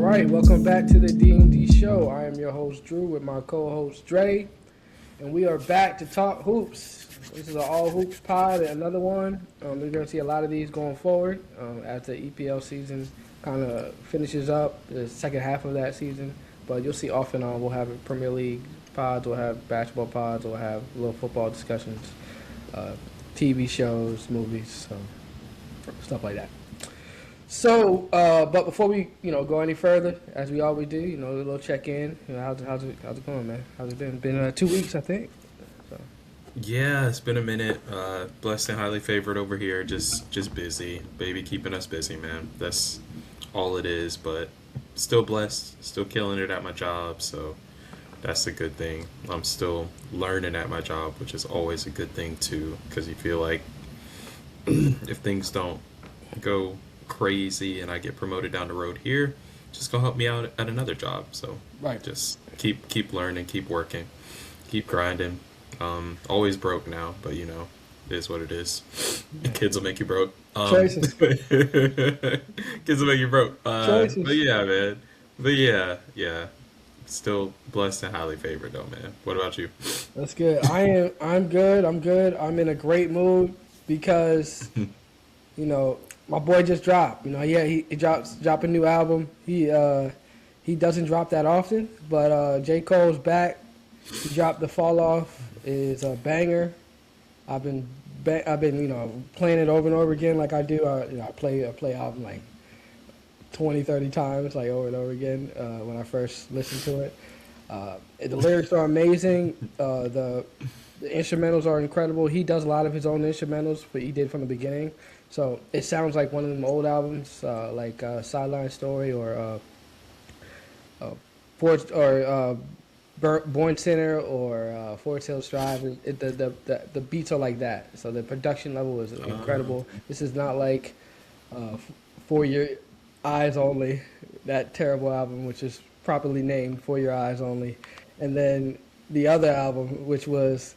right, welcome back to the D&D show. I am your host Drew with my co-host Dre, and we are back to talk hoops. This is an all hoops pod, another one. We're going to see a lot of these going forward as the EPL season kind of finishes up, the second half of that season. But you'll see off and on we'll have Premier League pods, we'll have basketball pods, we'll have little football discussions, TV shows, movies, so stuff like that. So, but before we, go any further, as we always do, a little check in. How's it going, man? How's it been? Been 2 weeks, I think. So. Yeah, it's been a minute. Blessed and highly favored over here. Just busy, baby, keeping us busy, man. That's all it is. But still blessed, still killing it at my job. So that's a good thing. I'm still learning at my job, which is always a good thing too, because you feel like if things don't go crazy and I get promoted down the road here, just gonna help me out at another job. So Right. just keep learning, keep working, keep grinding. Always broke now, but it is what it is. Kids will make you broke. Choices. Kids will make you broke. Choices. But yeah, man. But yeah. Still blessed and highly favored though, man. What about you? That's good. I'm good. I'm good. I'm in a great mood because, my boy just dropped. He dropped a new album. He doesn't drop that often, but J. Cole's back. He dropped The Fall Off. Is a banger. I've been playing it over and over again like I do. I play album like 20, 30 times, like over and over again when I first listened to it. The lyrics are amazing. The instrumentals are incredible. He does a lot of his own instrumentals, but he did from the beginning. So it sounds like one of them old albums, like Sideline Story or Forged or Born Center or Forest Hills Drive. The beats are like that. So the production level is incredible. This is not like For Your Eyes Only, that terrible album, which is properly named For Your Eyes Only. And then the other album, which was,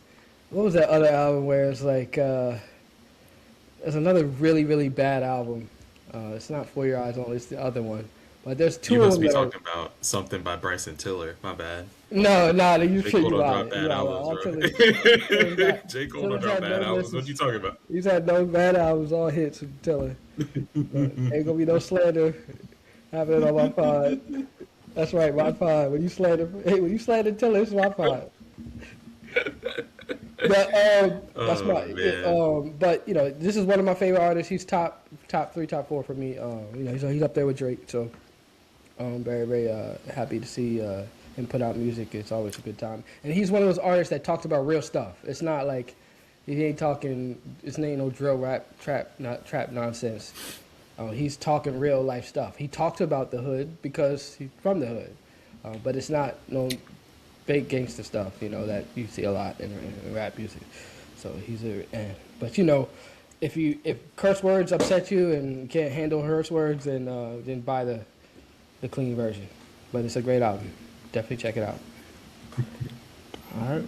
what was that other album where it's like, there's another really, really bad album. It's not For Your Eyes Only, it's the other one. But there's two You of must them be that are, talking about something by Bryson Tiller. My bad. no, you J. trick Cole you don't out. drop bad albums, I'll bro. tell you. J. Cole don't Tiller's drop had no bad albums. What misses. you talking about? He's had no bad albums, all hits from Tiller. Ain't gonna be no slander happening on my pod. That's right, my pod. When you slander Tiller, it's my pod. But that's Oh man. but this is one of my favorite artists. He's top three, top four for me. He's up there with Drake. So I'm very, very happy to see him put out music. It's always a good time. And he's one of those artists that talks about real stuff. It's not like he ain't talking. It's ain't no drill rap, trap nonsense. He's talking real life stuff. He talks about the hood because he's from the hood, but it's not no fake gangster stuff. That you see a lot in rap music. So but if curse words upset you and you can't handle curse words, then buy the clean version. But it's a great album. Definitely check it out. All right.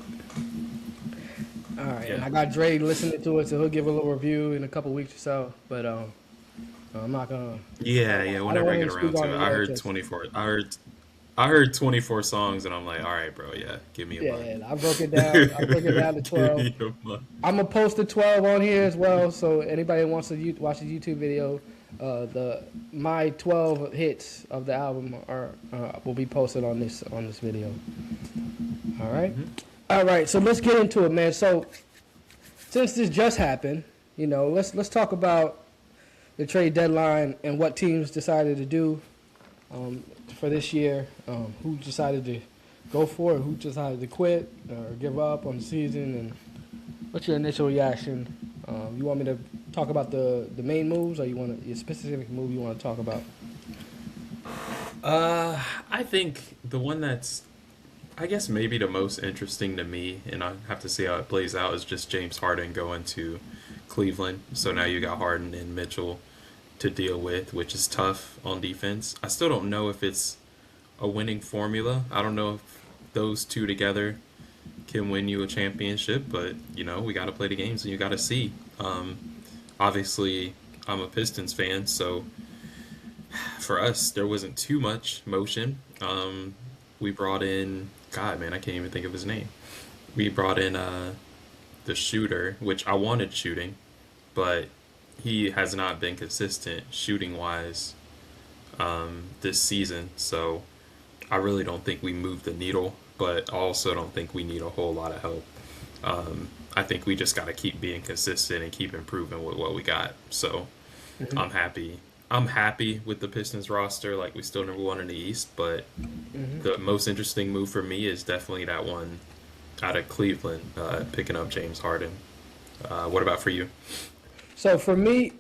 All right. And Yeah. I got Dre listening to it, so he'll give a little review in a couple weeks or so. But I'm not gonna. Yeah. I don't Whenever I want get to speak around on to it it, I yet. heard 'Cause 24. I heard 24 songs, and I'm like, all right, bro. Yeah, give me a month. yeah, I broke it down. I broke it down to Give 12. me a month. I'm gonna post the 12 on here as well. So anybody who wants to watch the YouTube video, my 12 hits of the album will be posted on this video. All right. hmm All right, so let's get into it, man. So, since this just happened, let's talk about the trade deadline and what teams decided to do for this year. Who decided to go for it? Who decided to quit or give up on the season? And what's your initial reaction? You want me to talk about the main moves, or you want a specific move you want to talk about? I think the one that's, I guess, maybe the most interesting to me, and I have to see how it plays out, is just James Harden going to Cleveland. So now you got Harden and Mitchell to deal with, which is tough on defense. I still don't know if it's a winning formula. I don't know if those two together can win you a championship, but we got to play the games and you got to see. Obviously, I'm a Pistons fan, so For us, there wasn't too much motion. We brought in, God, man, I can't even think of his name. We brought in the shooter, which I wanted shooting, but he has not been consistent shooting wise this season. So I really don't think we moved the needle, but I also don't think we need a whole lot of help. I think we just got to keep being consistent and keep improving with what we got. So Hmm. I'm happy. I'm happy with the Pistons roster. Like, we still number one in the East, but Hmm. the most interesting move for me is definitely that one out of Cleveland, picking up James Harden. What about for you? So for me,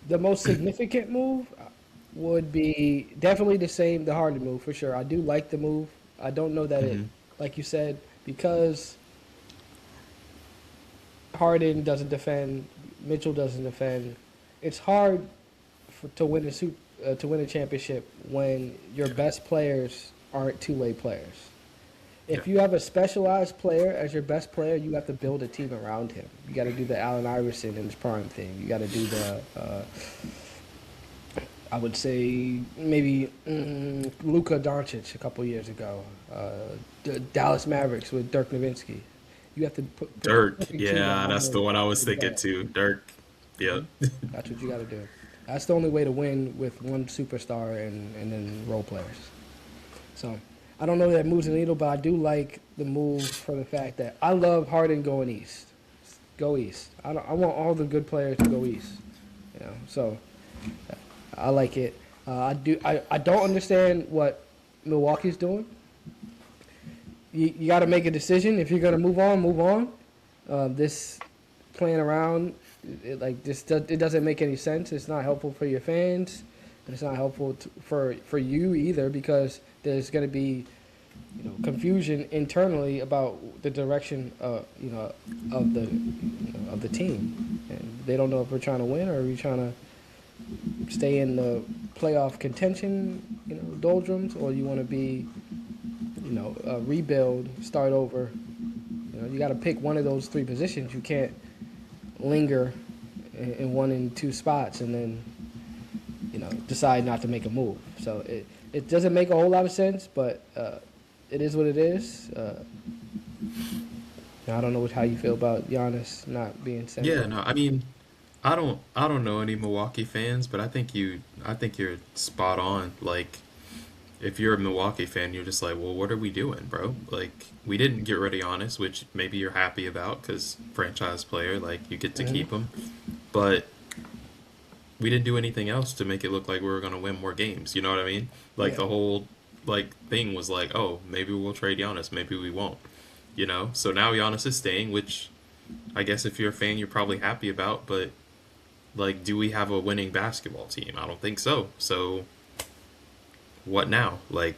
the most significant move would be definitely the Harden move for sure. I do like the move. I don't know that it, Hmm. like you said, because Harden doesn't defend, Mitchell doesn't defend. It's hard to win to win a championship when your Yeah, best players aren't two-way players. yeah, If you have a specialized player as your best player, you have to build a team around him. You got to do the Allen Iverson in his prime thing. You got to do the I would say maybe Luka Doncic a couple years ago, the Dallas Mavericks with Dirk Nowitzki. You have to put the Dirk. perfect team Yeah, around that's the him one I to was thinking develop. too. Dirk. Yep. Hmm. That's what you got to do. That's the only way to win with one superstar and then role players. So I don't know that moves the needle, but I do like the move for the fact that I love Harden going east. Go east. I want all the good players to go east. You know, so I like it. I don't understand what Milwaukee's doing. You got to make a decision. If you're gonna move on, move on. This playing around, it doesn't make any sense. It's not helpful for your fans, and it's not helpful for you either because there's gonna be confusion internally about the direction of the team, and they don't know if we're trying to win or are we trying to stay in the playoff contention, doldrums, or you want to be, rebuild, start over. You got to pick one of those three positions. You can't linger in one and two spots and then, decide not to make a move. So it doesn't make a whole lot of sense, but it is what it is. I don't know how you feel about Giannis not being sent Yeah, there. no, I mean, I don't know any Milwaukee fans, but I think you're spot on. Like, if you're a Milwaukee fan, you're just like, well, what are we doing, bro? Like, we didn't get rid of Giannis, which maybe you're happy about because franchise player, like, you get to Hmm. keep him. But we didn't do anything else to make it look like we were gonna win more games. You know what I mean? Like, Yeah. the whole like thing was like, oh, maybe we'll trade Giannis, maybe we won't. So now Giannis is staying, which I guess if you're a fan, you're probably happy about. But like, do we have a winning basketball team? I don't think so. So what now? Like,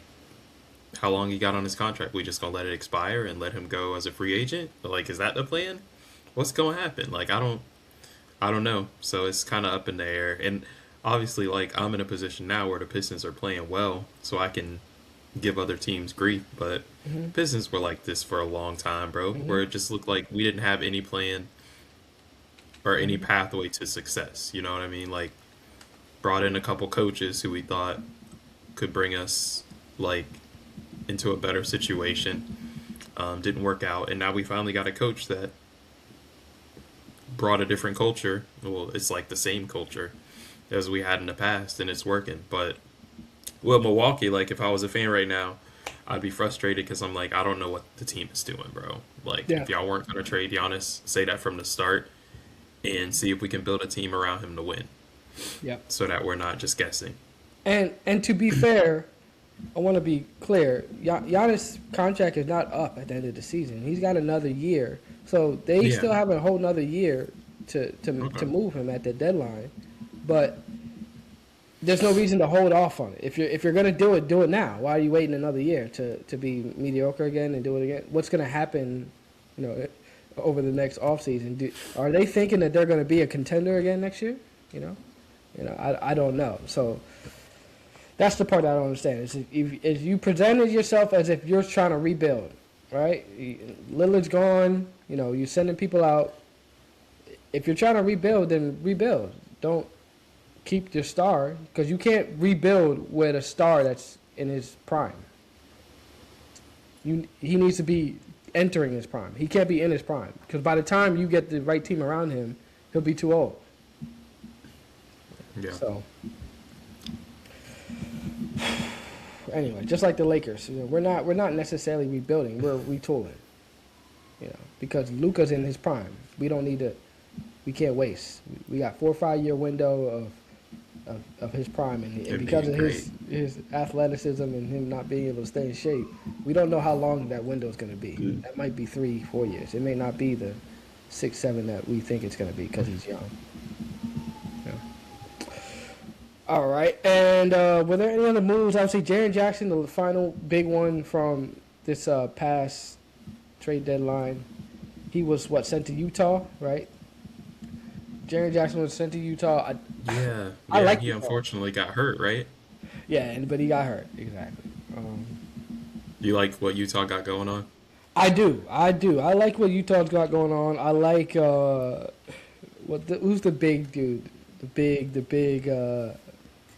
how long he got on his contract? We just gonna let it expire and let him go as a free agent? Like, is that the plan? What's gonna happen? Like, I don't know. So it's kind of up in the air. And obviously, like, I'm in a position now where the Pistons are playing well, so I can give other teams grief. But Hmm. Pistons were like this for a long time, bro, Hmm. where it just looked like we didn't have any plan or any Hmm. pathway to success. You know what I mean? Like, brought in a couple coaches who we thought could bring us, like, into a better situation. Didn't work out. And now we finally got a coach that brought a different culture. Well, it's like the same culture as we had in the past, and it's working. But with Milwaukee, like, if I was a fan right now, I'd be frustrated because I'm like, I don't know what the team is doing, bro. Like, Yeah. if y'all weren't going to trade Giannis, say that from the start and see if we can build a team around him to win Yeah. so that we're not just guessing. And to be fair, I want to be clear. Giannis' contract is not up at the end of the season. He's got another year, so they Yeah. still have a whole another year to Okay. move him at the deadline. But there's no reason to hold off on it. If you're gonna do it now. Why are you waiting another year to be mediocre again and do it again? What's gonna happen, you know, over the next offseason? Are they thinking that they're gonna be a contender again next year? I don't know. So that's the part I don't understand. Is if you presented yourself as if you're trying to rebuild, right? Lillard's gone. You're sending people out. If you're trying to rebuild, then rebuild. Don't keep your star because you can't rebuild with a star that's in his prime. He needs to be entering his prime. He can't be in his prime because by the time you get the right team around him, he'll be too old. Yeah. So anyway, just like the Lakers, we're not necessarily rebuilding. We're retooling. Because Luka's in his prime. We don't need to. We can't waste. We got 4 or 5 year window of his prime, and because of his athleticism and him not being able to stay in shape, we don't know how long that window is going to be. That might be 3-4 years. It may not be the 6-7 that we think it's going to be because he's young. All right, and were there any other moves? Obviously, Jaren Jackson, the final big one from this past trade deadline. He was sent to Utah, right? Jaren Jackson was sent to Utah. I like. He unfortunately got hurt, right? Yeah, but he got hurt. Exactly. You like what Utah got going on? I do. I like what Utah's got going on. I like who's the big dude?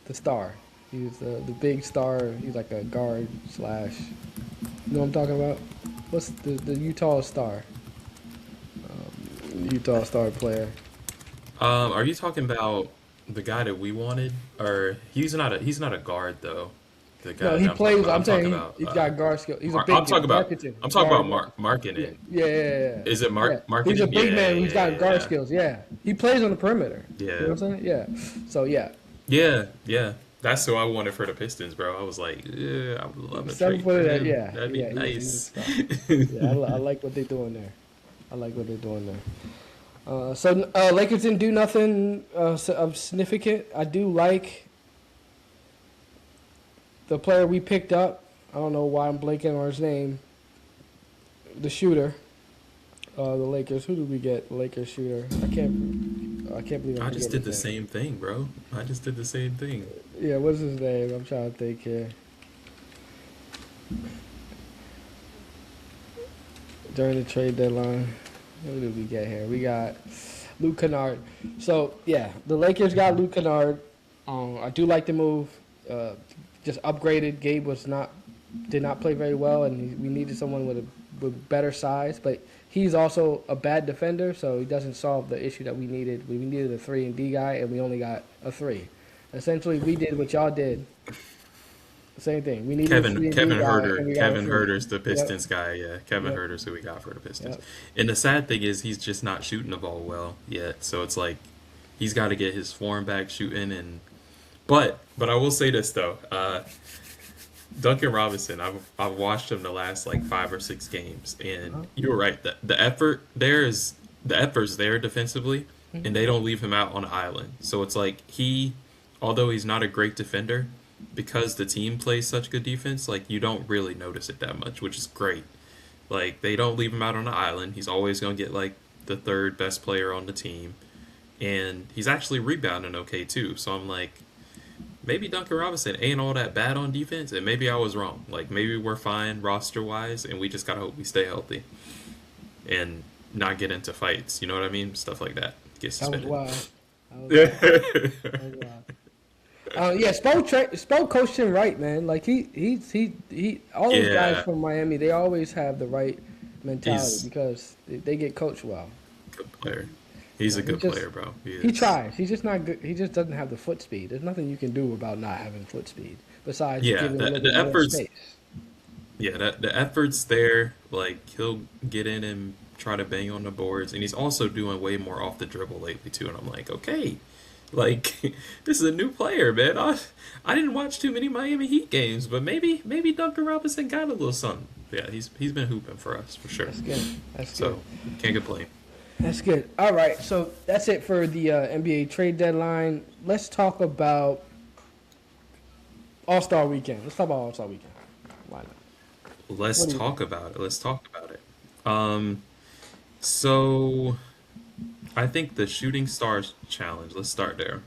The star. He's the big star. He's like a guard / You know what I'm talking about? What's the Utah star? Utah star player. Are you talking about the guy that we wanted, or he's not a guard though? The guy No, he plays. I'm saying he's got guard skill. He's a big. I'm talking about Marketing. Yeah. Is it Marketing? He's a big man who's got guard skills. Yeah, he plays on the perimeter. Yeah. You know what I'm saying? Yeah. So yeah. Yeah. That's who I wanted for the Pistons, bro. I was like, yeah, I would love a 7 trade footer. for him. Yeah. That'd be yeah, nice. I like what they're doing there. So Lakers didn't do nothing of significant. I do like the player we picked up. I don't know why I'm blanking on his name. The shooter. The Lakers. Who did we get? The Lakers shooter. I can't believe I just did the same thing, bro. I just did the same thing. Yeah, what's his name? I'm trying to think here. During the trade deadline. Who did we get here? We got Luke Kennard. So, yeah, the Lakers got Luke Kennard. I do like the move. Just upgraded. Gabe did not play very well, and we needed someone with better size. But he's also a bad defender, so he doesn't solve the issue that we needed. We needed a 3-and-D guy, and we only got a 3. Essentially, we did what y'all did. Same thing. We need Kevin Huerter. Kevin Huerter's the Pistons guy. Yeah, Kevin Huerter's who we got for the Pistons. Yep. And the sad thing is he's just not shooting the ball well yet. So it's like he's got to get his form back shooting. But I will say this though, Duncan Robinson. I've watched him the last like 5 or 6 games, and you were right. The effort's there defensively, and they don't leave him out on an island. So it's like although he's not a great defender, because the team plays such good defense, like you don't really notice it that much, which is great. Like they don't leave him out on the island. He's always gonna get like the 3rd best player on the team, and he's actually rebounding okay too. So I'm like, maybe Duncan Robinson ain't all that bad on defense, and maybe I was wrong. Like maybe we're fine roster wise, and we just gotta hope we stay healthy and not get into fights. You know what I mean? Stuff like that. Get suspended. That was wild. Spo coached him right, man. Like he all those guys from Miami, they always have the right mentality because they get coached well. Good player. He's a good player, bro. He tries. He's just not good. He just doesn't have the foot speed. There's nothing you can do about not having foot speed besides giving a little bit more space. Yeah, the effort's there. Like he'll get in and try to bang on the boards, and he's also doing way more off the dribble lately too. And I'm like, okay. Like, this is a new player, man. I didn't watch too many Miami Heat games, but maybe Duncan Robinson got a little something. Yeah, he's been hooping for us, for sure. That's good. So, can't complain. That's good. All right, so that's it for the NBA trade deadline. Let's talk about All-Star Weekend. Why not? Let's talk about it. So... I think the Shooting Stars Challenge, let's start there.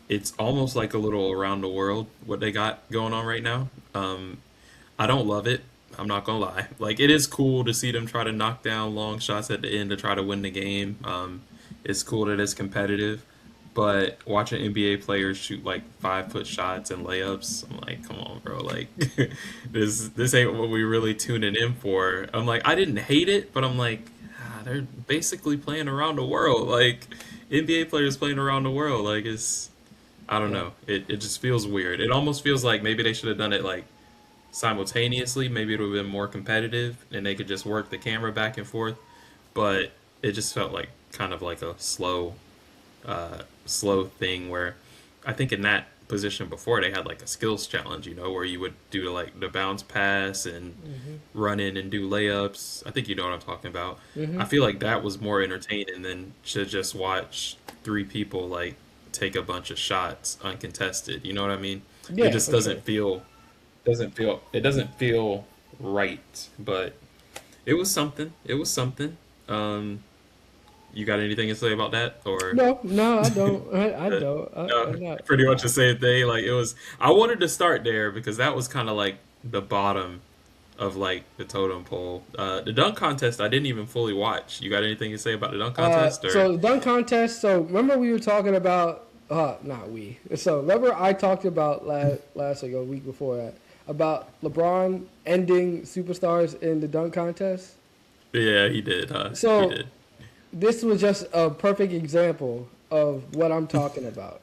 It's almost like a little around the world, what they got going on right now. I don't love it. I'm not going to lie. Like, it is cool to see them try to knock down long shots at the end to try to win the game. It's cool that it's competitive. But watching NBA players shoot like 5 foot shots and layups, I'm like, come on, bro. Like, this ain't what we really tuning in for. I'm like, I didn't hate it, but I'm like, they're basically playing around the world. Like, NBA players playing around the world. Like, I don't Yeah. know. It just feels weird. It almost feels like maybe they should have done it like simultaneously. Maybe it would have been more competitive and they could just work the camera back and forth. But it just felt like kind of like a slow thing where I think in that position before they had like a skills challenge, where you would do like the bounce pass and Mhm. run in and do layups. I think you know what I'm talking about. I Mhm. feel like that was more entertaining than to just watch 3 people like take a bunch of shots uncontested. You know what I mean? It Yeah, just for sure. doesn't feel right, but it was something. It was something. Um, you got anything to say about that, or No, no, I don't. I don't. I'm no, not. pretty I'm much the not. same thing. Like it was. I wanted to start there because that was kind of like the bottom of like the totem pole. The dunk contest, I didn't even fully watch. You got anything to say about the dunk contest, or So the dunk contest. So remember we were talking about. Not we. So remember I talked about last like a week before that about LeBron ending superstars in the dunk contest. yeah, he did, huh? He So did. this was just a perfect example of what I'm talking about.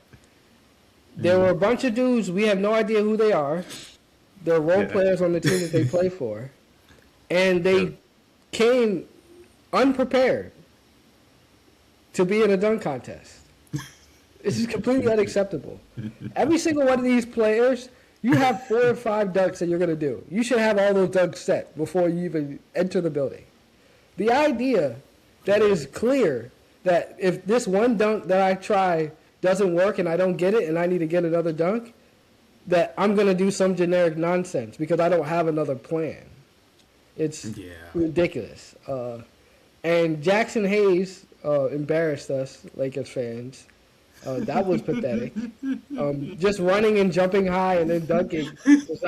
There were Mm, a bunch of dudes. We have no idea who they are. They're role yeah. players on the team that they play for, and Yep. they came unprepared to be in a dunk contest. This is completely unacceptable. Every single one of these players, you have 4 or 5 dunks that you're going to do. You should have all those dunks set before you even enter the building. The idea that is clear that if this one dunk that I try doesn't work and I don't get it and I need to get another dunk, that I'm going to do some generic nonsense because I don't have another plan. It's Yeah. ridiculous. And Jackson Hayes embarrassed us, Lakers fans. That was pathetic. Just running and jumping high and then dunking that's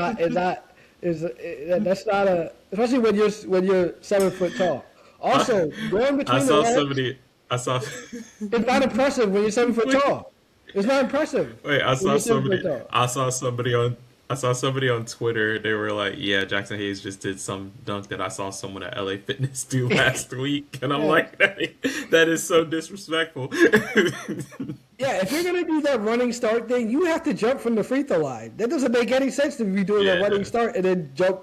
not a, especially when you're 7 foot tall. I, Also, going I between the saw legs somebody. I saw. is not impressive when you're 7 foot Wait, tall. It's not impressive wait. I when saw you're 7 foot somebody. tall. I saw somebody on. I saw somebody on Twitter. They were like, "Yeah, Jackson Hayes just did some dunk that I saw someone at LA Fitness do last week," and I'm Yeah. like, "That is so disrespectful." Yeah, if you're gonna do that running start thing, you have to jump from the free throw line. That doesn't make any sense to be doing a running Yeah, start and then jump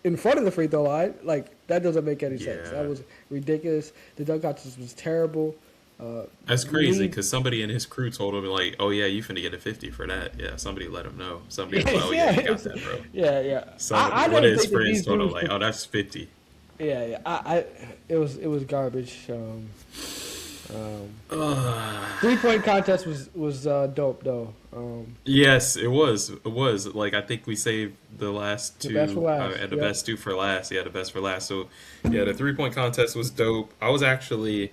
in front of the free throw line. Like that doesn't make any sense. That yeah. was ridiculous. The dunk contest was terrible. That's We crazy need, because somebody in his crew told him like, "Oh yeah, you finna get a 50 for that." Yeah, somebody let him know. Somebody was like, "Oh yeah, yeah, you got that, bro." yeah. Somebody, I one of didn't his think that friends these told him dudes like, could. "Oh, that's 50." Yeah. It was garbage. Um, 3-point contest was dope though. Yes, it was. It was like I think we saved the last The best for two last. and the Yep. best two for last. Yeah, the best for last. So yeah, the 3 point contest was dope. I was actually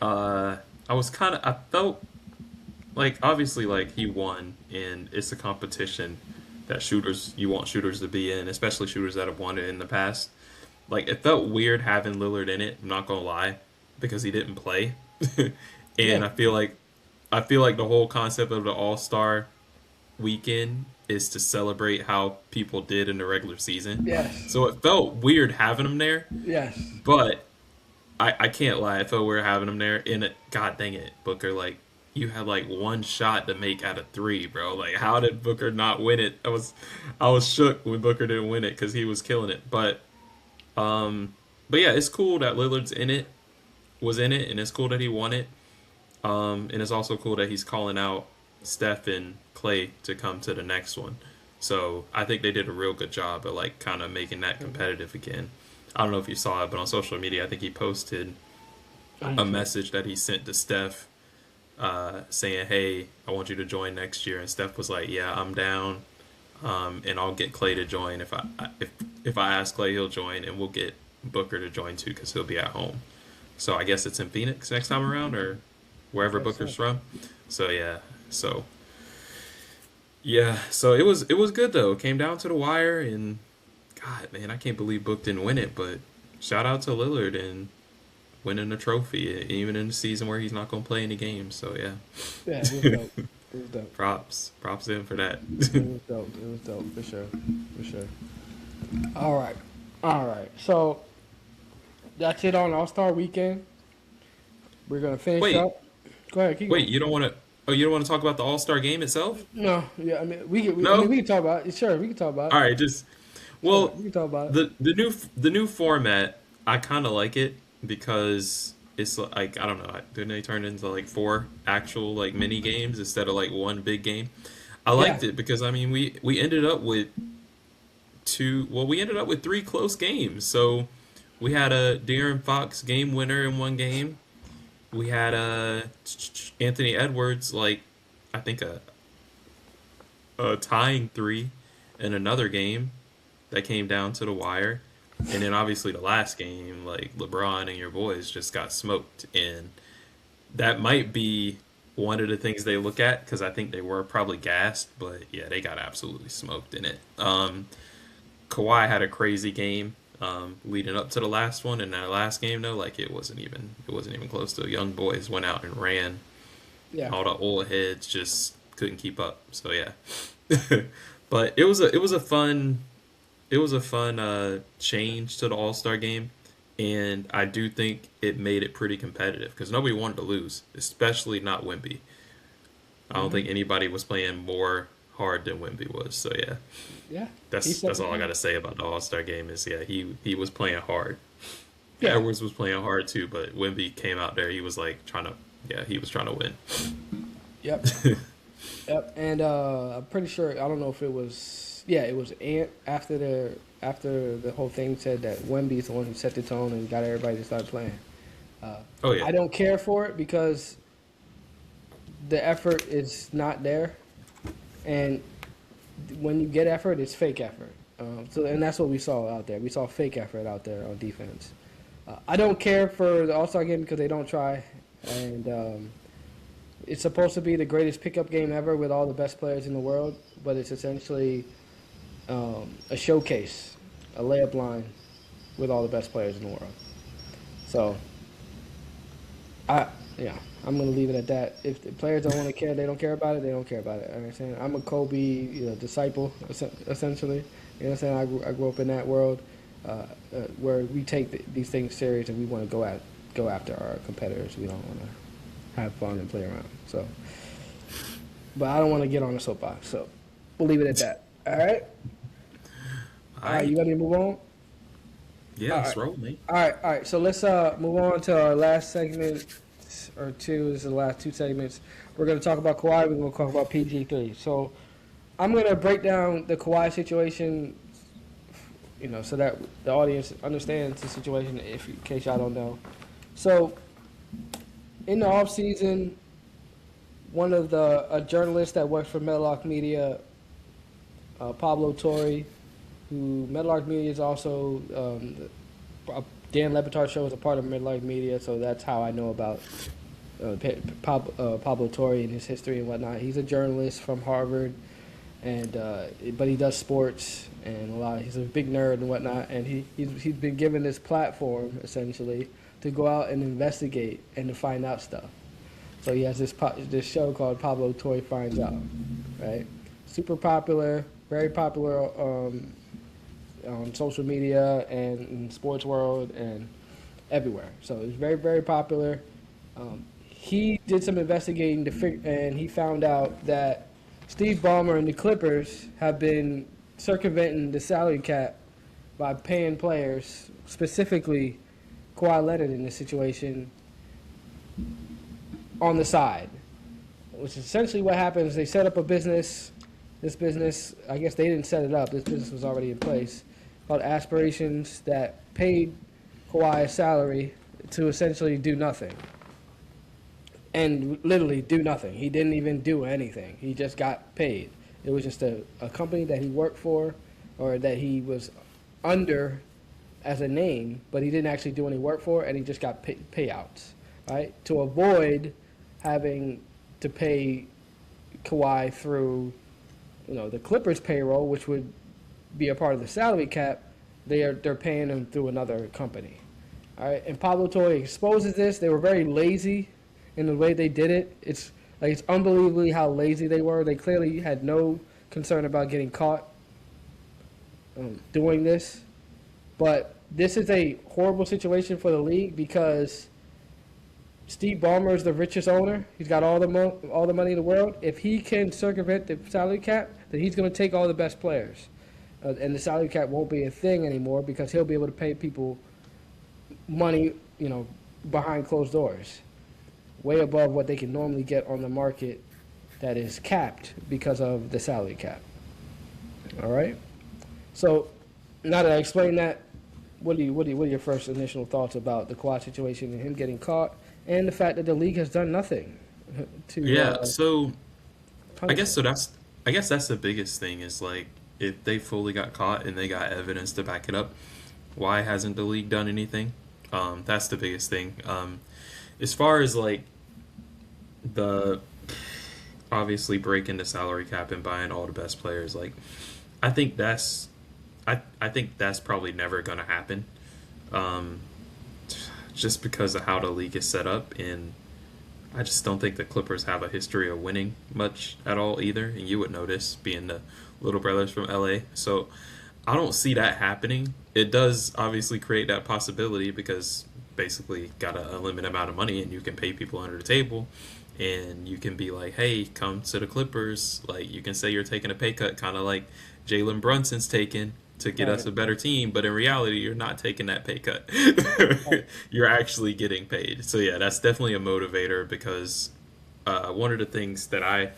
I was kind of I felt like obviously like he won and it's a competition that shooters you want shooters to be in, especially shooters that have won it in the past. Like it felt weird having Lillard in it. I'm not gonna lie, because he didn't play, and Yeah. I feel like the whole concept of the All Star weekend is to celebrate how people did in the regular season. Yes. So it felt weird having him there, Yes. but I can't lie. It felt weird having him there. And God dang it, Booker, like you had like one shot to make out of three, bro. Like how did Booker not win it? I was shook when Booker didn't win it because he was killing it. But yeah, it's cool that Lillard's was in it, and it's cool that he won it. And it's also cool that he's calling out Steph and Clay to come to the next one. So I think they did a real good job at like kind of making that competitive again. I don't know if you saw it, but on social media, I think he posted a message that he sent to Steph, saying, "Hey, I want you to join next year." And Steph was like, "Yeah, I'm down, and I'll get Clay to join. If I ask Clay, he'll join, and we'll get Booker to join too because he'll be at home." So I guess it's in Phoenix next time around, or wherever Yes, Booker's sir. from. So so it was good though. It came down to the wire, and God, man, I can't believe Book didn't win it. But shout out to Lillard, and winning a trophy, even in the season where he's not going to play any games. So Yeah, it was dope. It was dope. props to him for that. It was dope. It was dope for sure. For sure. All right. All right. So that's it on All Star Weekend. We're gonna finish Wait, up. Go ahead. Keep going. you don't want to? Oh, you don't want to talk about the All Star game itself? No. Yeah. I mean, No. we can talk about it. Sure, we can talk about All it. right, just Sure, well, we can talk about it. the new format, I kind of like it because it's like I don't know, didn't they turn into like four actual like mini games instead of like one big game? I Yeah. liked it because I mean we ended up with we ended up with three close games. So we had a De'Aaron Fox game winner in one game. We had Anthony Edwards like I think a tying three in another game that came down to the wire. And then obviously the last game, like LeBron and your boys just got smoked. And that might be one of the things they look at because I think they were probably gassed, but yeah, they got absolutely smoked in it. Kawhi had a crazy game leading up to the last one, and that last game though, like it wasn't even close to. Young boys went out and ran. Yeah. All the old heads just couldn't keep up. So yeah, but it was a fun change to the All Star game, and I do think it made it pretty competitive because nobody wanted to lose, especially not Wemby. I don't think anybody was playing more hard than Wemby was. So yeah, Yeah. He that's said that's all I got to say about the All Star game. Is yeah, he was playing hard. Yeah. Edwards was playing hard too, but Wemby came out there. He was like he was trying to win. Yep. Yep. And I'm pretty sure. I don't know if it was. Yeah, it was Ant after the whole thing said that Wemby's the one who set the tone and got everybody to start playing. Oh yeah, I don't care for it because the effort is not there, and when you get effort, it's fake effort. And that's what we saw out there. We saw fake effort out there on defense. I don't care for the All Star game because they don't try, and it's supposed to be the greatest pickup game ever with all the best players in the world, but it's essentially a showcase, a layup line with all the best players in the world. So, I'm going to leave it at that. If the players don't want to care, they don't care about it, they don't care about it. You know what I'm saying? I'm a Kobe disciple, essentially. You know what I'm saying? I grew up in that world where we take these things serious and we want to go after our competitors. We don't want to have fun and play around. So, but I don't want to get on the soapbox. So, we'll leave it at that. All right? All right, you ready to move on? yeah, all it's right. rolling. All right. So let's move on to our last segment or two. This is the last two segments. We're going to talk about Kawhi. We're going to talk about PG3. So I'm going to break down the Kawhi situation, so that the audience understands the situation. In case y'all don't know, so in the off season, one of a journalist that works for Medlock Media, Pablo Torre, who Medlock Media is also Dan Lebatard's show is a part of Medlock Media, so that's how I know about Pablo Torre and his history and whatnot. He's a journalist from Harvard, and but he does sports and he's a big nerd and whatnot, and he's been given this platform essentially to go out and investigate and to find out stuff. So he has this show called Pablo Torre Finds Out, right? Super popular, very popular on social media and in sports world and everywhere. So it's very, very popular. He did some investigating and he found out that Steve Ballmer and the Clippers have been circumventing the salary cap by paying players, specifically Kawhi Leonard in this situation, on the side. Which is essentially what happens. They set up a business. This business, I guess they didn't set it up. This business was already in place, called Aspirations, that paid Kawhi a salary to essentially do nothing. And literally do nothing. He didn't even do anything. He just got paid. It was just a company that he worked for or that he was under as a name, but he didn't actually do any work for, and he just got payouts, right? To avoid having to pay Kawhi through, the Clippers payroll, which would be a part of the salary cap, they're paying him through another company. All right, and Pablo Torre exposes this. They were very lazy in the way they did it. It's unbelievably how lazy they were. They clearly had no concern about getting caught doing this. But this is a horrible situation for the league because Steve Ballmer is the richest owner. He's got all the money in the world. If he can circumvent the salary cap, then he's going to take all the best players. And the salary cap won't be a thing anymore because he'll be able to pay people money, behind closed doors, way above what they can normally get on the market that is capped because of the salary cap. All right. So now that I explained that, what are your first initial thoughts about the Kawhi situation and him getting caught, and the fact that the league has done nothing to? So I guess that's the biggest thing is like if they fully got caught and they got evidence to back it up, why hasn't the league done anything? That's the biggest thing. As far as like the obviously breaking the salary cap and buying all the best players, like I think that's probably never going to happen, just because of how the league is set up, and I just don't think the Clippers have a history of winning much at all either, and you would notice being the little brothers from LA. So I don't see that happening. It does obviously create that possibility because basically got a limited amount of money and you can pay people under the table and you can be like, hey, come to the Clippers. Like you can say you're taking a pay cut, kind of like Jalen Brunson's taking to get us a better team, but in reality, you're not taking that pay cut. You're actually getting paid. So yeah, that's definitely a motivator because one of the things that I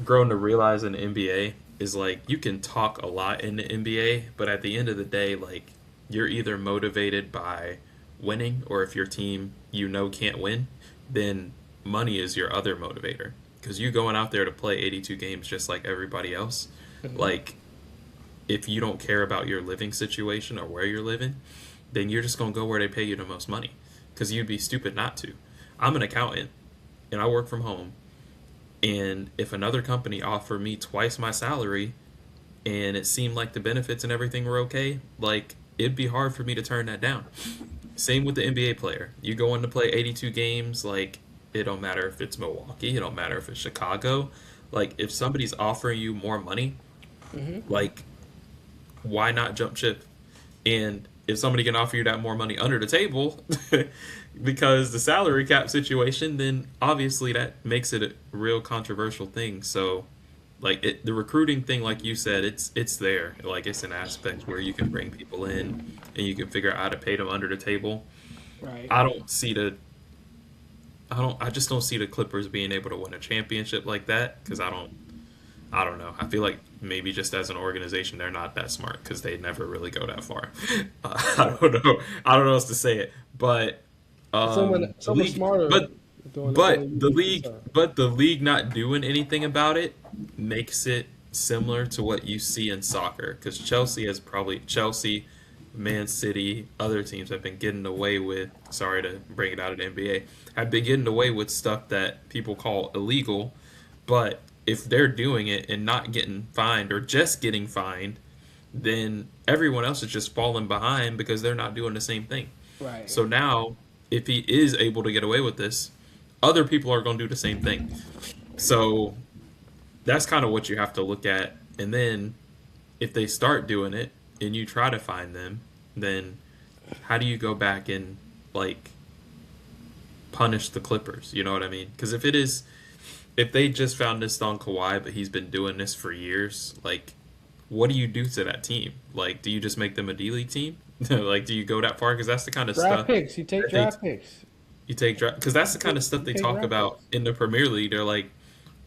grown to realize in the NBA is like you can talk a lot in the NBA, but at the end of the day, like you're either motivated by winning, or if your team can't win, then money is your other motivator because you going out there to play 82 games just like everybody else. Like if you don't care about your living situation or where you're living, then you're just going to go where they pay you the most money because you'd be stupid not to. I'm an accountant and I work from home. And if another company offered me twice my salary and it seemed like the benefits and everything were okay, like it'd be hard for me to turn that down. Same with the NBA player. You go in to play 82 games, like it don't matter if it's Milwaukee, it don't matter if it's Chicago. Like if somebody's offering you more money, like why not jump ship? And if somebody can offer you that more money under the table because the salary cap situation, then obviously that makes it a real controversial thing. So like the recruiting thing, like you said, it's there. Like it's an aspect where you can bring people in and you can figure out how to pay them under the table. Right. I just don't see the Clippers being able to win a championship like that because I don't know. I feel like maybe just as an organization, they're not that smart because they never really go that far. I don't know. I don't know else to say it, but someone smarter. But the league not doing anything about it makes it similar to what you see in soccer because Chelsea, Man City, other teams have been getting away with. Sorry to bring it out of the NBA, have been getting away with stuff that people call illegal, but if they're doing it and not getting fined or just getting fined, then everyone else is just falling behind because they're not doing the same thing. Right. So now, if he is able to get away with this, other people are going to do the same thing. So that's kind of what you have to look at. And then if they start doing it and you try to find them, then how do you go back and like punish the Clippers? You know what I mean? Because if they just found this on Kawhi, but he's been doing this for years, like, what do you do to that team? Like, do you just make them a D-League team? Like, do you go that far? Because that's the kind of draft stuff. Picks. You take draft picks. You take draft because that's the kind of stuff they talk about in the Premier League. They're like,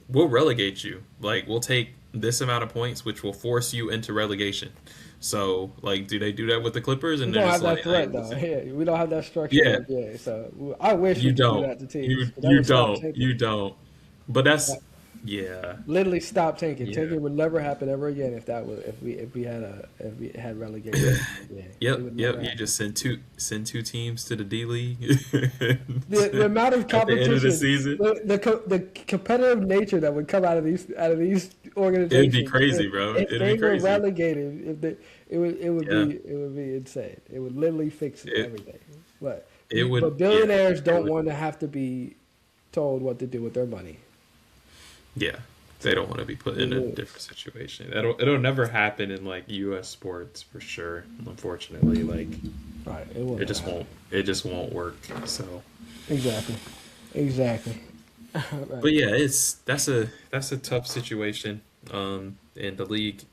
we'll relegate you. Like, we'll take this amount of points, which will force you into relegation. So, like, do they do that with the Clippers? And we don't have that threat, though. Yeah, we don't have that structure. Yeah. So I wish you we don't. could do that to teams. You don't. But that's literally stop tanking. Yeah. Tanking would never happen ever again if we had relegation. Yep. You just send two teams to the D League. the amount of competition, at the end of the season, the competitive nature that would come out of these organizations. It'd be crazy, bro. If they were relegated, it would be insane. It would literally fix everything. But It would. but billionaires It don't would, want to have to be told what to do with their money. yeah. They don't want to be put in a different situation. It'll never happen in like U.S. sports for sure. Unfortunately, like Right. it just won't. It just won't work. So. Exactly. Right. But yeah, that's a tough situation. And the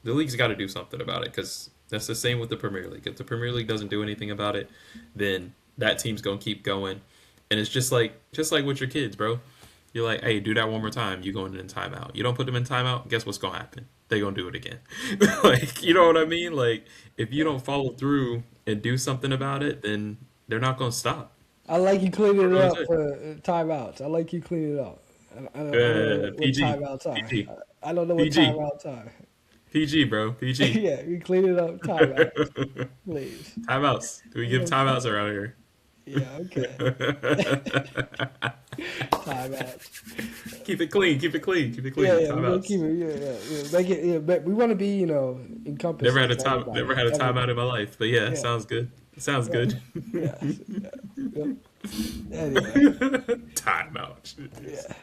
league's got to do something about it because that's the same with the Premier League. If the Premier League doesn't do anything about it, then that team's gonna keep going, and it's just like with your kids, bro. You're like, hey, do that one more time. You going in timeout. You don't put them in timeout. Guess what's gonna happen? They gonna do it again. Like, you know what I mean? Like, if you don't follow through and do something about it, then they're not gonna stop. I like you cleaning it That's up it. for timeouts. I like you cleaning it up. I don't know what PG, timeouts are. PG, I don't know what PG, timeouts are. PG, bro, PG. Yeah, you clean it up. Timeouts, please. Timeouts. Do we give timeouts around here? Yeah, okay. Timeouts. Keep it clean. Keep it clean. Keep it clean. Yeah, we're gonna Timeouts. keep it. Yeah. Make it. Yeah, but we want to be, encompassed. Never had a with time. everybody. Never had a timeout in my life. But yeah, Yeah, sounds good. Sounds yeah, good. yeah, yeah. Anyway, Timeout. yeah,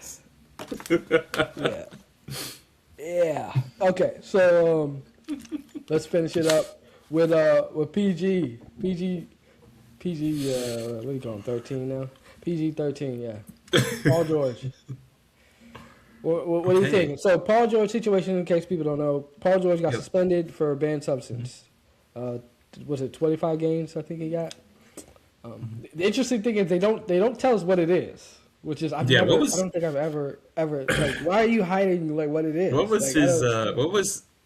yeah, yeah. Okay, so let's finish it up with PG. What do you call him? 13 now. PG-13. Yeah. Paul George. What do you Okay. think? So Paul George situation, in case people don't know, Paul George got Yep. suspended for a banned substance. Was it 25 games? I think he got. The interesting thing is they don't tell us what it is, which is Yeah. What I was don't think I've ever like, why are you hiding like what it is? what was Like, I his don't-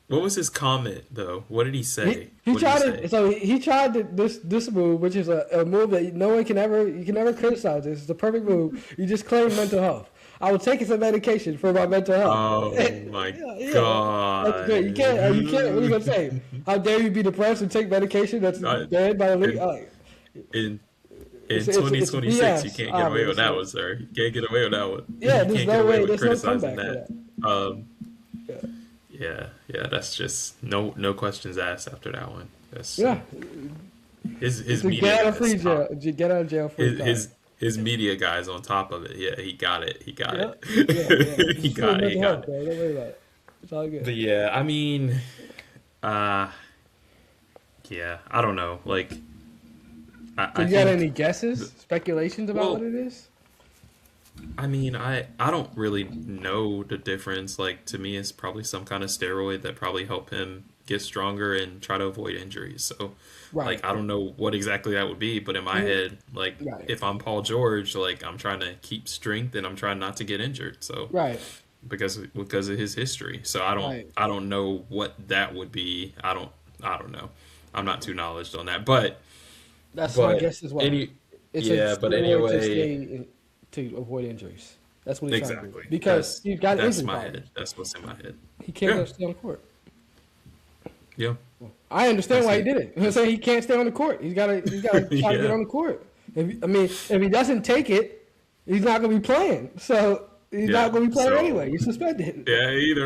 what was his comment though? What did he say? He What did tried he it. say? So he tried this move, which is a move that no one can ever you can never criticize. It's the perfect move. You just claim mental health. I was taking some medication for my mental health. Oh my Yeah. That's great. You God. can't. You can't. What are you gonna say? How dare you be depressed and take medication that's Uh, banned by the league? in in It's 2026, you BS, can't get away with that obviously. one, sir. You can't get away with that one. Yeah, You there's can't no get away way. with There's no criticizing comeback for that. that. Yeah, that's just no questions asked after that one. That's Yeah. his It's a media get out of free guys jail. top. Get out of jail free card. His media guys on top of it. Yeah, he got it. He got Yeah. it. He Just got it. mental He health, got it. bro. Don't worry about it. It's all good. But yeah, I mean, uh, yeah, I don't know. Like, So I you got think. any guesses, speculations about Well, what it is? I mean, I don't really know the difference. Like, to me, it's probably some kind of steroid that probably help him get stronger and try to avoid injuries. So, Right. like, I don't know what exactly that would be, but in my head, like, Right. if I'm Paul George, like, I'm trying to keep strength and I'm trying not to get injured. So, Right. because of his history. So Right. I don't know what that would be. I don't know. I'm not too knowledgeable on that, That's my but guess as well. any It's yeah, a but steroid anyway, to avoid injuries. That's what he's trying to exactly. do. Because he's got That's injury my problems. head. That's what's in my head. He can't Yeah. stay on the court. Yeah. I understand That's why he it. did it. I'm saying he can't stay on the court. He's got to try to Yeah. get on the court. If he doesn't take it, he's not going to be playing. So he's Yeah. not going to be playing So anyway. He's suspended. yeah, either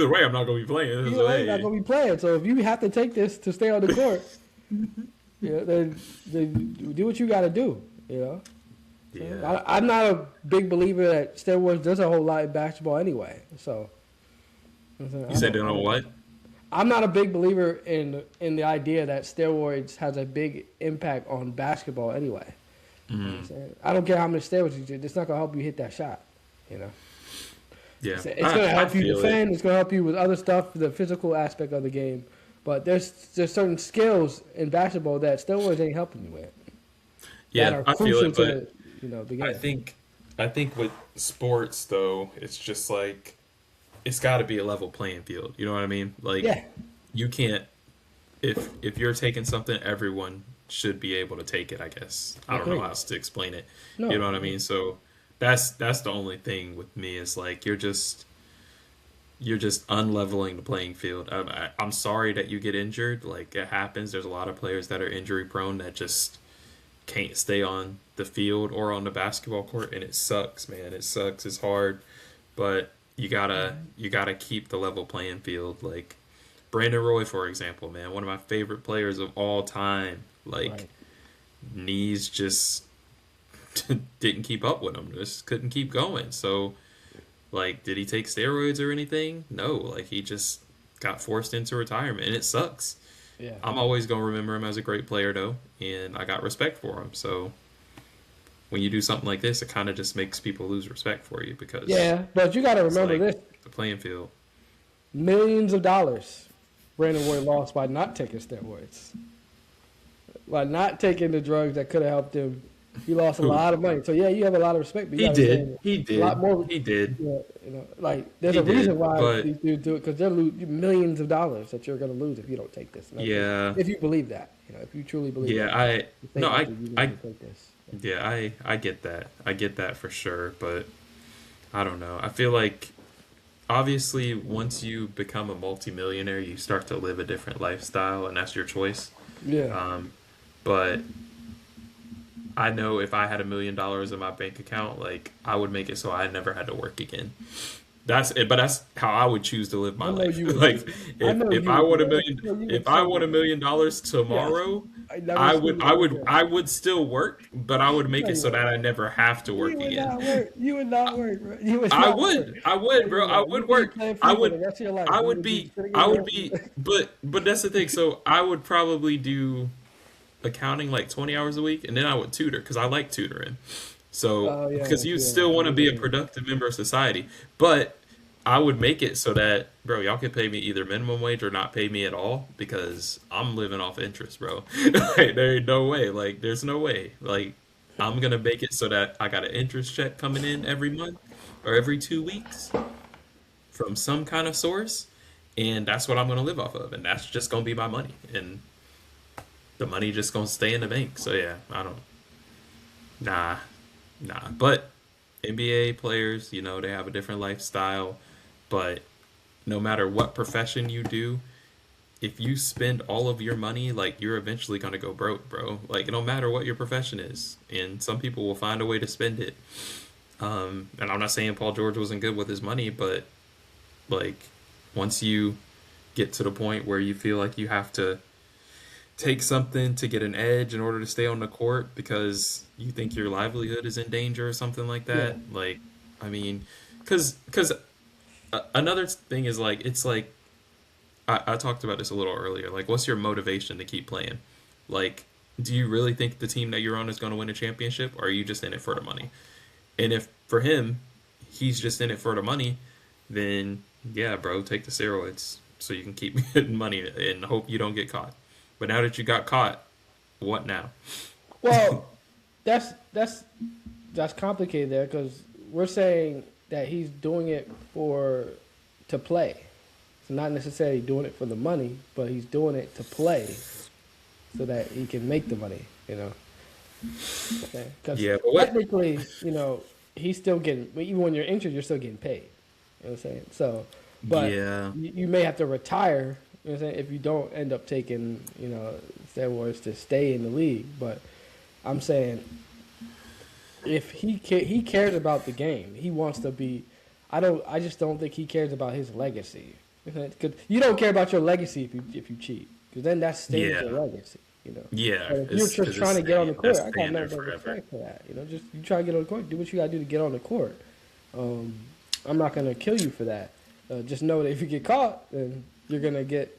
way, I'm not gonna be playing. Either way, he's not going to be playing. So if you have to take this to stay on the court, then do what you got to do. You know. Yeah. I'm not a big believer that steroids does a whole lot in basketball anyway. So You said they don't know what? I'm not a big believer in the idea that steroids has a big impact on basketball anyway. You know what I'm saying? I don't care how many steroids you do. It's not gonna help you hit that shot. You know, Yeah. it's gonna help you feel it. defend. It's gonna help you with other stuff, the physical aspect of the game. But there's certain skills in basketball that steroids ain't helping you with. That Yeah, are I feel crucial it, but to the game. I think with sports though, it's just like it's got to be a level playing field. You know what I mean? Like Yeah. you can't if you're taking something, everyone should be able to take it. I guess I don't know Agreed. how else to explain it. No. You know what I mean? So that's the only thing with me is like you're just unleveling the playing field. I'm sorry that you get injured. Like it happens. There's a lot of players that are injury prone that just can't stay on the field or on the basketball court, and it sucks, man. It sucks. It's hard, but you gotta keep the level playing field. Like Brandon Roy, for example, man, one of my favorite players of all time. Like Right. knees just didn't keep up with him. Just couldn't keep going. So, like, did he take steroids or anything? No. Like, he just got forced into retirement, and it sucks. Yeah. I'm always gonna remember him as a great player, though, and I got respect for him. So, when you do something like this, it kind of just makes people lose respect for you because Yeah, but you got to remember like this: the playing field. millions of dollars Brandon Ward lost by not taking steroids, by not taking the drugs that could have helped him. He lost a lot of money. So yeah, you have a lot of respect. But you He gotta did. understand He A did. lot more. He did. Like there's He a reason did, why but- these dudes do it because they're losing millions of dollars that you're going to lose if you don't take this. And Yeah. If you believe that, if you truly believe. Yeah, that, you think that you I need to take this. Yeah, I get that. I get that for sure, but I don't know. I feel like obviously once you become a multimillionaire, you start to live a different lifestyle, and that's your choice. Yeah. But I know if I had $1 million in my bank account, like I would make it so I never had to work again. That's it, but that's how I would choose to live my I know life. you would. Like I know if you I would, want bro. $1 I know you million, would if I too, want $1 million tomorrow, never I seen would, that I would, again. I would still work, but I would make No, it you so that I never have to work You would again. not work. You would not work, bro. You would I not would, work. I would, bro. I You would be work. playing I FIFA would, the rest of your life. I You would would be, sitting in I your- would be, but that's the thing. So I would probably do accounting like 20 hours a week, and then I would tutor because I like tutoring. So Oh, yeah, because you yeah, still want to be a yeah. productive member of society, but I would make it so that, bro, y'all can pay me either minimum wage or not pay me at all because I'm living off interest, bro. Like, there ain't no way. Like, there's no way. Like, I'm gonna make it so that I got an interest check coming in every month or every 2 weeks from some kind of source, and that's what I'm gonna live off of, and that's just gonna be my money, and the money just gonna stay in the bank. So yeah, I don't. Nah, nah. But NBA players, they have a different lifestyle. But no matter what profession you do, if you spend all of your money, like you're eventually gonna go broke, bro. Like no matter what your profession is, and some people will find a way to spend it. And I'm not saying Paul George wasn't good with his money, but like once you get to the point where you feel like you have to take something to get an edge in order to stay on the court because you think your livelihood is in danger or something like that. Like, I mean, because another thing is like, it's like, I talked about this a little earlier. Like, what's your motivation to keep playing? Like, do you really think the team that you're on is going to win a championship, or are you just in it for the money? And if for him, he's just in it for the money, then yeah, bro, take the steroids so you can keep getting money and hope you don't get caught. But now that you got caught, what now? Well, that's complicated there because we're saying that he's doing it to play. So not necessarily doing it for the money, but he's doing it to play so that he can make the money, Okay? Because Yeah, but what- technically, he's still getting, even when you're injured, you're still getting paid. You know what I'm saying? So, but Yeah. you may have to retire, you know what I'm saying, if you don't end up taking, steroids to stay in the league. But I'm saying if he cares about the game, he wants to be. I just don't think he cares about his legacy. Because you don't care about your legacy if you cheat, because then that stains Yeah. your legacy. Yeah. But if you're it's- just 'cause trying to it's get on the staying- court, that's I got staying there nothing but forever. respect for that. Just you try to get on the court, do what you got to do to get on the court. I'm not gonna kill you for that. Just know that if you get caught, then you're gonna get.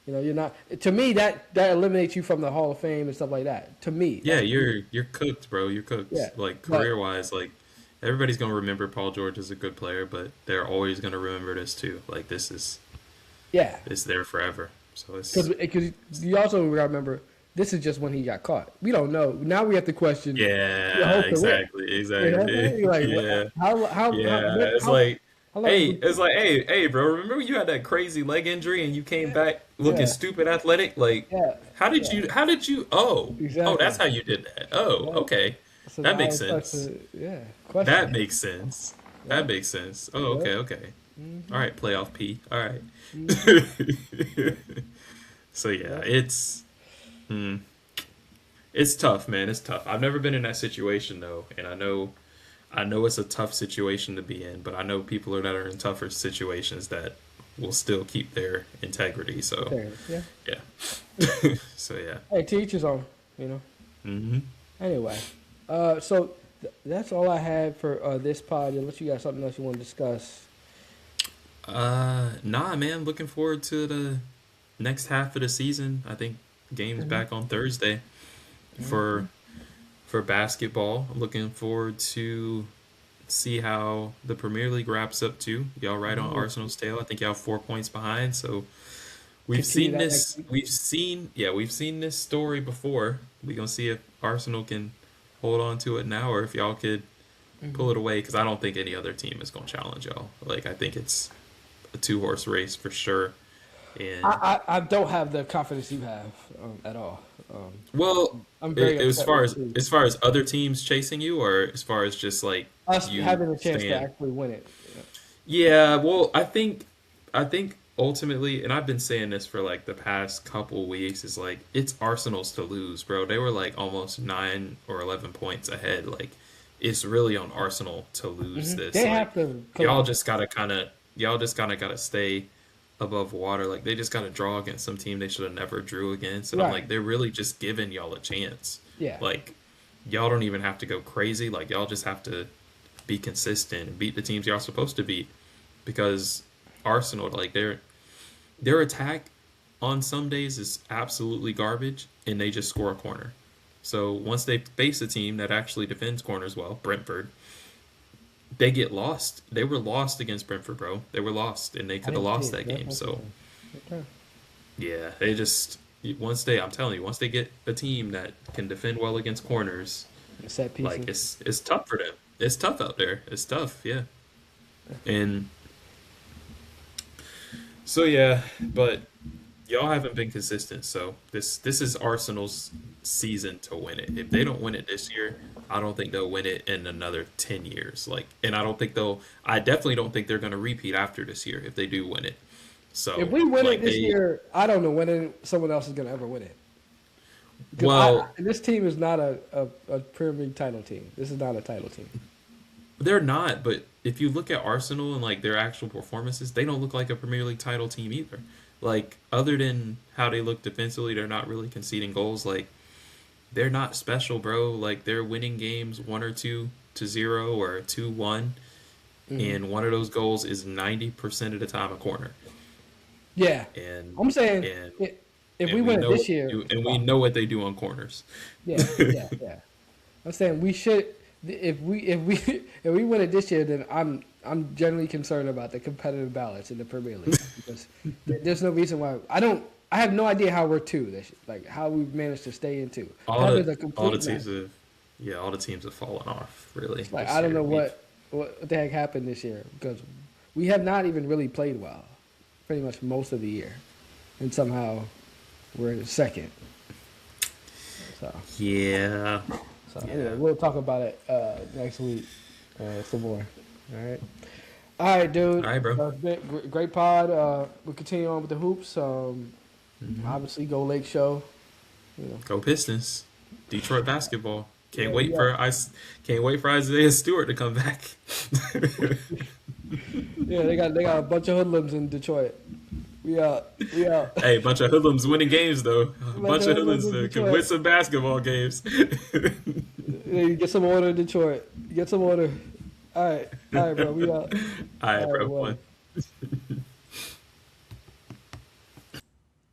You're not. To me, that eliminates you from the Hall of Fame and stuff like that. To me, Yeah, that's- you're cooked, bro. You're cooked. Yeah, Like but- career wise, like everybody's gonna remember Paul George as a good player, but they're always gonna remember this too. Like this is yeah. it's there forever. So it's Because you also gotta remember, this is just when he got caught. We don't know. Now we have to question. your yeah, whole career. exactly, You know what I'm saying? exactly. Like, Yeah, how it's how- like. how long Hey, was- it's like, hey, bro. Remember you had that crazy leg injury and you came back looking Yeah. stupid athletic? Like, Yeah. how did you? Oh, Exactly. that's how you did that. Oh, Yeah. okay, So that now makes it starts sense. Question. That makes sense. That makes sense. Oh, okay, Yeah. okay. All right, playoff P. All right. So yeah, it's tough, man. It's tough. I've never been in that situation though, and I know it's a tough situation to be in, but I know people that are in tougher situations that will still keep their integrity. So Yeah. yeah. So yeah. Hey, to each his own. Mm-hmm. Anyway, so that's all I had for this pod. Unless you got something else you want to discuss. Nah, man. Looking forward to the next half of the season. I think games Mm-hmm. back on Thursday Mm-hmm. for basketball. I'm looking forward to see how the Premier League wraps up too. Y'all right on Mm-hmm. Arsenal's tail. I think y'all 4 points behind. So we've Continue seen that next this. week. We've seen this story before. We gonna see if Arsenal can hold on to it now, or if y'all could Mm-hmm. pull it away. Because I don't think any other team is gonna challenge y'all. Like I think it's a two-horse race for sure. And I don't have the confidence you have at all. Um, well, I'm very as upset far with as the team. other teams chasing you, or as far as just like Us you having a chance to staying. actually win it. Yeah, well, I think ultimately, and I've been saying this for like the past couple weeks, is like it's Arsenal's to lose, bro. They were like almost 9 or 11 points ahead. Like it's really on Arsenal to lose Hmm. this. They Like have to y'all collect. just gotta stay above water. Like they just gotta draw against some team they should have never drew against. And I'm Right. like, they're really just giving y'all a chance. Yeah. Like y'all don't even have to go crazy. Like y'all just have to be consistent and beat the teams y'all supposed to beat because Arsenal, like their attack on some days is absolutely garbage, and they just score a corner. So once they face a team that actually defends corners well, Brentford, they get lost. They were lost against Brentford, bro. They were lost, and they I could have didn't see lost it. that That's game. So interesting. Okay. yeah, they just I'm telling you, once they get a team that can defend well against corners, Set like pieces. it's tough for them. It's tough out there. It's tough, yeah. And so yeah, but y'all haven't been consistent. So this is Arsenal's season to win it. If they don't win it this year, I don't think they'll win it in another 10 years. Like, and I don't think they'll. I definitely don't think they're going to repeat after this year if they do win it. If So we win it like this they, year, I don't know when someone else is going to ever win it. Because well, this team is not a Premier League title team. This is not a title team. they're not. But if you look at Arsenal and like their actual performances, they don't look like a Premier League title team either. Like other than how they look defensively, they're not really conceding goals. Like they're not special, bro. Like they're winning games 1 or 2 to 0 or 2-1, Hmm. and one of those goals is 90% of the time a corner. Yeah, And I'm saying and if we and we win it know this what they year, do, and we fine. know what they do on corners. Yeah, yeah, yeah. I'm saying we should. If we if we win it this year, then I'm generally concerned about the competitive balance in the Premier League because there's no reason why I don't. I have no idea how we're two. Like how we've managed to stay in two. All That the is a all the complete teams mess. have yeah, all the teams have fallen off really Like this I don't year. know We've what the heck happened this year because we have not even really played well, pretty much most of the year, and somehow we're in second. So yeah, anyway, yeah. we'll talk about it next week some more. All right. All right, dude. All right, bro. Great pod. We'll continue on with the hoops. Hmm. Obviously, go Lake Show. You know, Go Pistons. Detroit basketball. yeah, we got Can't wait for Isaiah Stewart to come back. yeah they got a bunch of hoodlums in Detroit. We out. Hey, bunch of hoodlums winning games though. A A bunch bunch of of hoodlums hoodlums in can win Detroit. some basketball games. Yeah, you get some order in Detroit. Get some order. All right, bro. We out. All right, All right, bro. well. One.